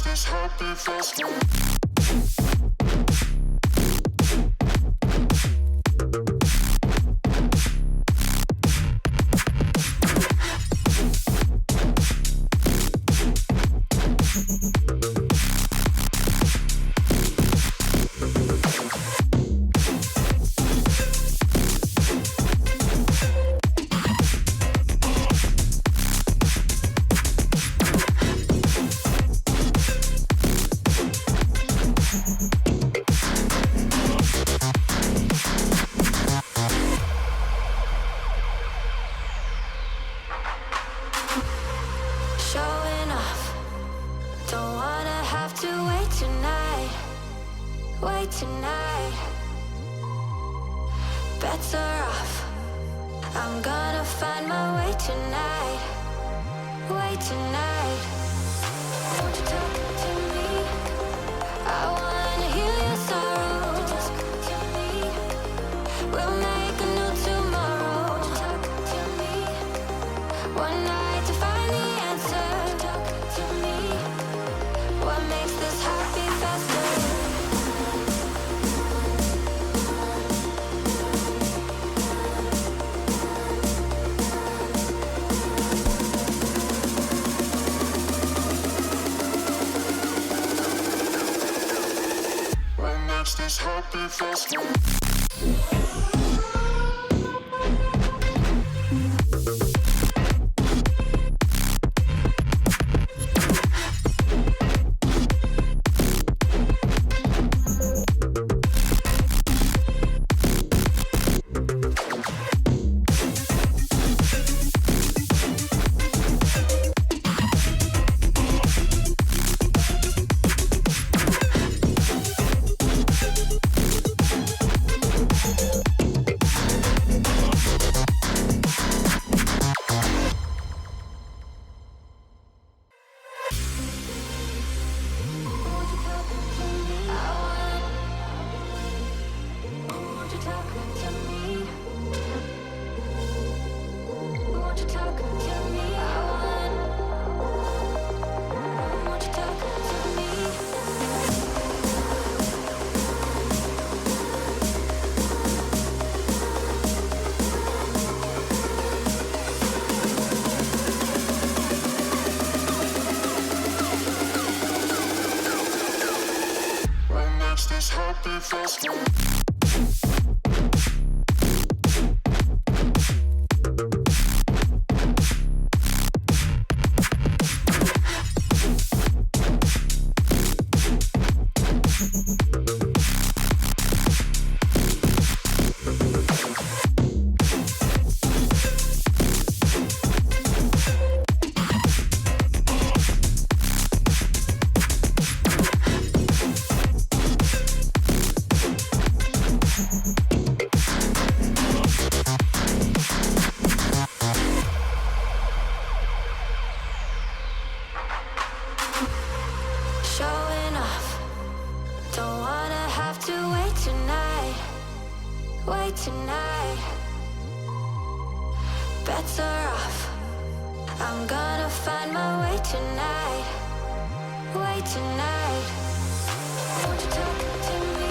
this happy fast? Tonight, better off. I'm gonna find my way tonight. Way tonight. Won't you talk to me? I wanna heal your sorrows. To me, we'll make a new tomorrow. Talk to me. One night to find the answer. Talk to me. What makes this happy faster? This happy fast. This happy fast. Tonight, better off. I'm gonna find my way tonight. Way tonight. Won't you talk to me?